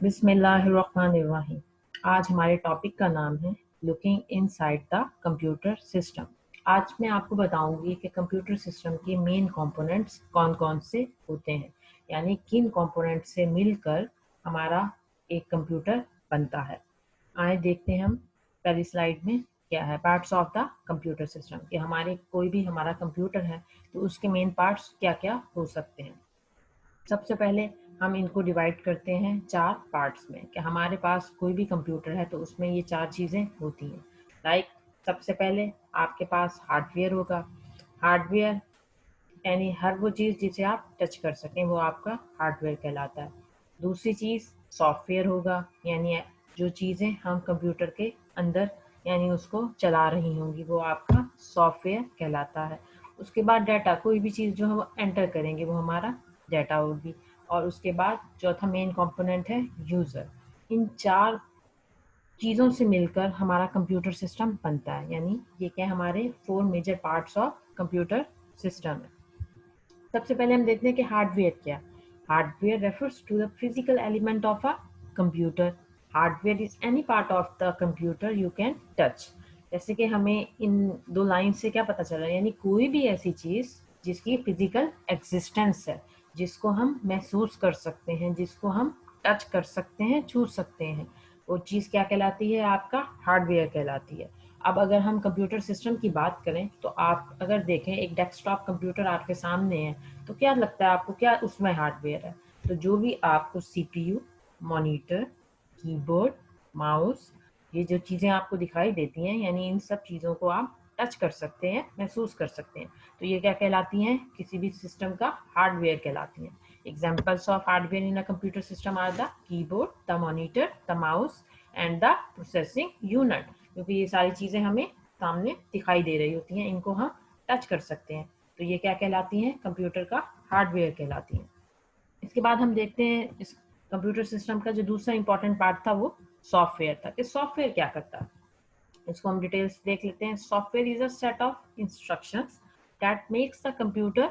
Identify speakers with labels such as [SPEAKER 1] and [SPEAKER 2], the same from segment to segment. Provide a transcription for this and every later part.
[SPEAKER 1] बिस्मिल्लाहिर्रहमानिर्रहीम। आज हमारे टॉपिक का नाम है looking inside the computer system. आज मैं आपको बताऊंगी कि कंप्यूटर सिस्टम के मेन कंपोनेंट्स कौन कौन से होते हैं, यानी किन कंपोनेंट से मिलकर हमारा एक कंप्यूटर बनता है। आए देखते हैं हम पहली स्लाइड में क्या है parts of the computer system, कि हमारे कोई भी हमारा कंप्यूटर है तो उसके मेन पार्ट्स क्या क्या हो सकते हैं। सबसे पहले हम इनको डिवाइड करते हैं 4 पार्ट्स में, कि हमारे पास कोई भी कंप्यूटर है तो उसमें ये 4 चीज़ें होती हैं। लाइक सबसे पहले आपके पास हार्डवेयर होगा। हार्डवेयर यानी हर वो चीज़ जिसे आप टच कर सकें वो आपका हार्डवेयर कहलाता है। दूसरी चीज़ सॉफ्टवेयर होगा, यानी जो चीज़ें हम कंप्यूटर के अंदर यानी उसको चला रही होंगी वो आपका सॉफ्टवेयर कहलाता है। उसके बाद डाटा, कोई भी चीज़ जो हम एंटर करेंगे वो हमारा डाटा होगी। और उसके बाद चौथा मेन कंपोनेंट है यूज़र। इन 4 चीज़ों से मिलकर हमारा कंप्यूटर सिस्टम बनता है, यानी ये क्या हमारे 4 major parts of computer system है। सबसे पहले हम देखते हैं कि हार्डवेयर क्या। Hardware refers to the physical element of a computer. Hardware is any part of the computer you can touch. जैसे कि हमें इन 2 लाइन से क्या पता चला, यानी कोई भी ऐसी चीज़ जिसकी फिजिकल एग्जिस्टेंस है, जिसको हम महसूस कर सकते हैं, जिसको हम टच कर सकते हैं, छू सकते हैं, वो चीज़ क्या कहलाती है, आपका हार्डवेयर कहलाती है। अब अगर हम कंप्यूटर सिस्टम की बात करें तो आप अगर देखें एक डेस्कटॉप कंप्यूटर आपके सामने है तो क्या लगता है आपको, क्या उसमें हार्डवेयर है? तो जो भी आपको सीपीयू, मॉनिटर, कीबोर्ड, माउस, ये जो चीज़ें आपको दिखाई देती हैं, यानी इन सब चीज़ों को आप टच कर सकते हैं, महसूस कर सकते हैं, तो ये क्या कहलाती हैं, किसी भी सिस्टम का हार्डवेयर कहलाती हैं। Examples of hardware in a computer system are the keyboard, the monitor, the mouse and the processing unit. क्योंकि ये सारी चीज़ें हमें सामने दिखाई दे रही होती हैं, इनको हम टच कर सकते हैं, तो ये क्या कहलाती हैं, कंप्यूटर का हार्डवेयर कहलाती हैं। इसके बाद हम देखते हैं इस कंप्यूटर सिस्टम का जो दूसरा इंपॉर्टेंट पार्ट था वो सॉफ्टवेयर था, कि सॉफ्टवेयर क्या करता है। इसको हम डिटेल्स देख लेते हैं। Software is a set of instructions that makes the computer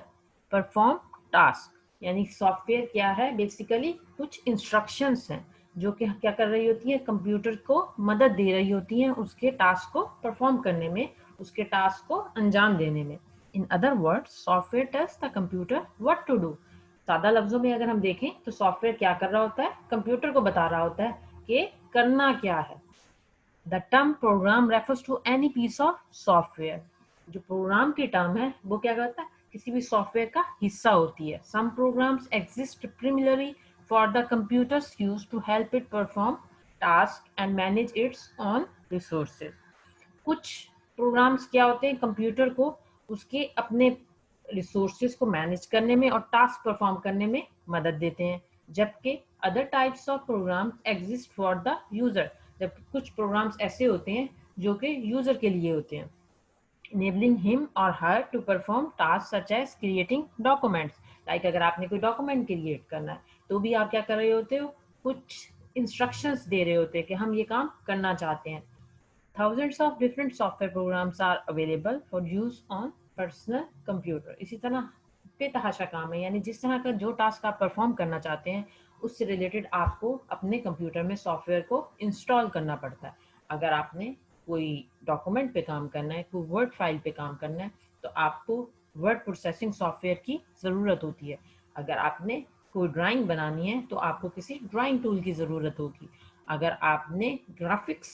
[SPEAKER 1] perform task. यानी सॉफ्टवेयर क्या है, बेसिकली कुछ इंस्ट्रक्शंस हैं जो कि क्या कर रही होती है, कंप्यूटर को मदद दे रही होती हैं उसके टास्क को परफॉर्म करने में, उसके टास्क को अंजाम देने में। In other words software tells the computer what to do. सादा लफ्जों में अगर हम देखें तो सॉफ्टवेयर क्या कर रहा होता है, कंप्यूटर को बता रहा होता है कि करना क्या है। The term program refers to any piece of software. जो प्रोग्राम की टर्म है वो क्या करता है, किसी भी सॉफ्टवेयर का हिस्सा होती है। Some programs exist primarily for the computer's use to help it perform tasks and manage its own resources. कुछ प्रोग्राम्स क्या होते हैं, कंप्यूटर को उसके अपने रिसोर्सेज को मैनेज करने में और टास्क परफॉर्म करने में मदद देते हैं, जबकि other types of program exist for the user. जब कुछ प्रोग्राम्स ऐसे होते हैं जो कि यूजर के लिए होते हैं, enabling him or her to perform tasks such as creating documents. Like अगर आपने कोई डॉक्यूमेंट क्रिएट करना है तो भी आप क्या कर रहे होते हो, कुछ इंस्ट्रक्शंस दे रहे होते हैं कि हम ये काम करना चाहते हैं। Thousands of different software programs are available for use on personal computer. इसी तरह बेतहाशा काम है, यानी जिस तरह का जो टास्क आप परफॉर्म करना चाहते हैं उससे रिलेटेड आपको अपने कंप्यूटर में सॉफ्टवेयर को इंस्टॉल करना पड़ता है। अगर आपने कोई डॉक्यूमेंट पे काम करना है, कोई वर्ड फाइल पे काम करना है, तो आपको वर्ड प्रोसेसिंग सॉफ्टवेयर की ज़रूरत होती है। अगर आपने कोई ड्राइंग बनानी है तो आपको किसी ड्राइंग टूल की ज़रूरत होगी। अगर आपने ग्राफिक्स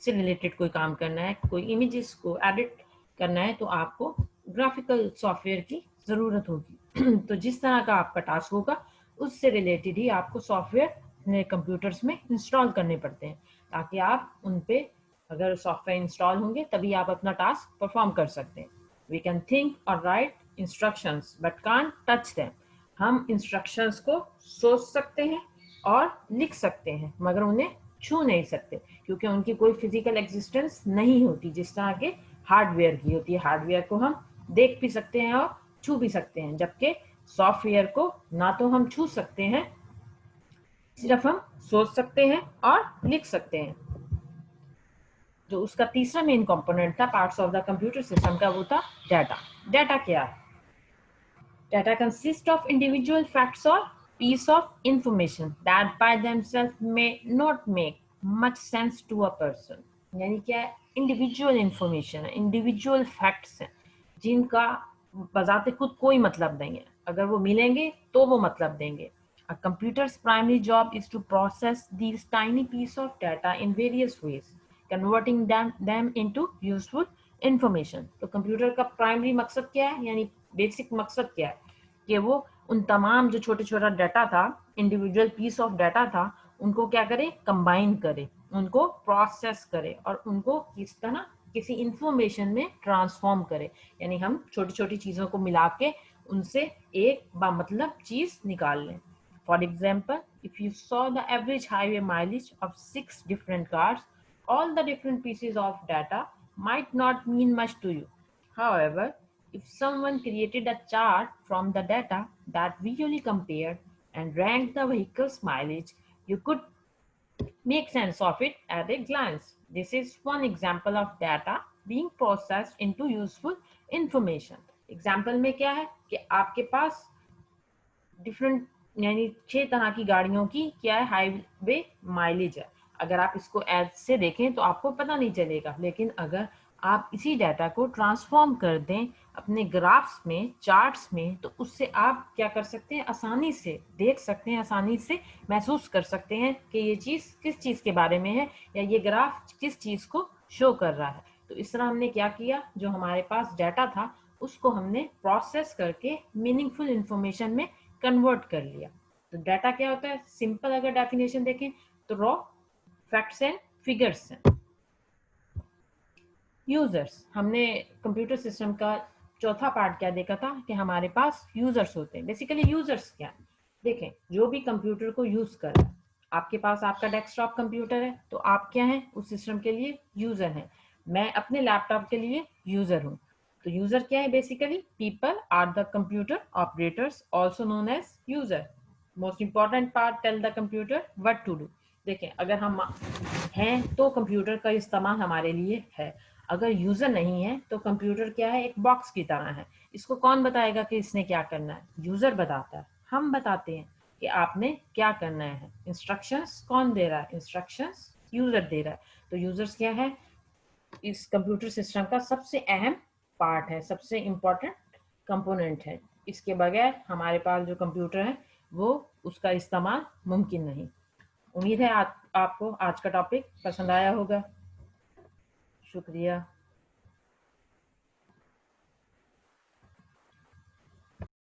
[SPEAKER 1] से रिलेटेड कोई काम करना है, कोई इमेजेस को एडिट करना है, तो आपको ग्राफिकल सॉफ्टवेयर की ज़रूरत होगी। तो जिस तरह का आपका टास्क होगा उससे रिलेटेड ही आपको सॉफ्टवेयर कंप्यूटर्स में इंस्टॉल करने पड़ते हैं, ताकि आप उन पे अगर सॉफ्टवेयर इंस्टॉल होंगे तभी आप अपना टास्क परफॉर्म कर सकते हैं। वी कैन थिंक और right instructions but can't touch them. हम इंस्ट्रक्शंस को सोच सकते हैं और लिख सकते हैं मगर उन्हें छू नहीं सकते, क्योंकि उनकी कोई फिजिकल एग्जिस्टेंस नहीं होती जिस तरह के हार्डवेयर की होती है। हार्डवेयर को हम देख भी सकते हैं और छू भी सकते हैं, जबकि सॉफ्टवेयर को ना तो हम छू सकते हैं, सिर्फ हम सोच सकते हैं और लिख सकते हैं। जो उसका तीसरा मेन कंपोनेंट था parts of the computer system का, वो था डाटा। डाटा क्या है? Data consist of individual facts और piece of information that by themselves may not make much sense to a person. यानी क्या है, इंडिविजुअल इंफॉर्मेशन है, इंडिविजुअल फैक्ट्स हैं जिनका बजाते खुद कोई मतलब नहीं है, अगर वो मिलेंगे तो वो मतलब देंगे. A computer's primary job is to process these tiny pieces of data in various ways, converting them into useful information. तो कंप्यूटर का प्राइमरी मकसद क्या है, यानी बेसिक मकसद क्या है कि वो उन तमाम जो छोटे छोटा डाटा था, इंडिविजुअल पीस ऑफ डाटा था, उनको क्या करे, कंबाइन करे, उनको प्रोसेस करे और उनको किस तरह किसी इंफॉर्मेशन में ट्रांसफॉर्म करे. यानी हम छोटी छोटी चीजों को मिला के उनसे एक मतलब चीज निकाल लें. For example, if you saw the average highway mileage of 6 different cars, all the different pieces of data might not mean much to you. However, if someone created a chart from the data that visually compared and ranked the vehicle's mileage, you could make sense of it at a glance. This is one example of data being processed into useful information. Example में क्या है कि आपके पास different यानी 6 तरह की गाड़ियों की क्या है, हाईवे माइलेज है. अगर आप इसको एड से देखें तो आपको पता नहीं चलेगा, लेकिन अगर आप इसी डाटा को ट्रांसफॉर्म कर दें अपने ग्राफ्स में, चार्ट्स में, तो उससे आप क्या कर सकते हैं, आसानी से देख सकते हैं, आसानी से महसूस कर सकते हैं कि ये चीज़ किस चीज़ के बारे में है या ये ग्राफ किस चीज़ को शो कर रहा है. तो इस तरह हमने क्या किया, जो हमारे पास डाटा था उसको हमने प्रोसेस करके मीनिंगफुल इंफॉर्मेशन में कन्वर्ट कर लिया. तो डाटा क्या होता है, सिंपल अगर डेफिनेशन देखें तो रॉ फैक्ट्स एंड फिगर्स हैं. यूजर्स, हमने कंप्यूटर सिस्टम का चौथा पार्ट क्या देखा था कि हमारे पास यूजर्स होते हैं. बेसिकली यूजर्स क्या है, देखें, जो भी कंप्यूटर को यूज कर रहा है, आपके पास आपका डेस्कटॉप कंप्यूटर है तो आप क्या हैं, उस सिस्टम के लिए यूजर हैं. मैं अपने लैपटॉप के लिए यूजर हूँ. तो यूजर क्या है, basically people are the computer operators also known as user. Most important part, tell the computer what to do. देखें, अगर हम हैं तो कंप्यूटर का इस्तेमाल हमारे लिए है. अगर यूजर नहीं है तो कंप्यूटर क्या है, एक बॉक्स की तरह है. इसको कौन बताएगा कि इसने क्या करना है, यूजर बताता है. हम बताते हैं कि आपने क्या करना है. इंस्ट्रक्शंस कौन दे रहा है, इंस्ट्रक्शंस यूजर दे रहा है. तो यूजर्स क्या है, इस कंप्यूटर सिस्टम का सबसे अहम पार्ट है, सबसे इम्पोर्टेंट कंपोनेंट है. इसके बगैर हमारे पास जो कंप्यूटर है वो उसका इस्तेमाल मुमकिन नहीं. उम्मीद है आपको आज का टॉपिक पसंद आया होगा. शुक्रिया.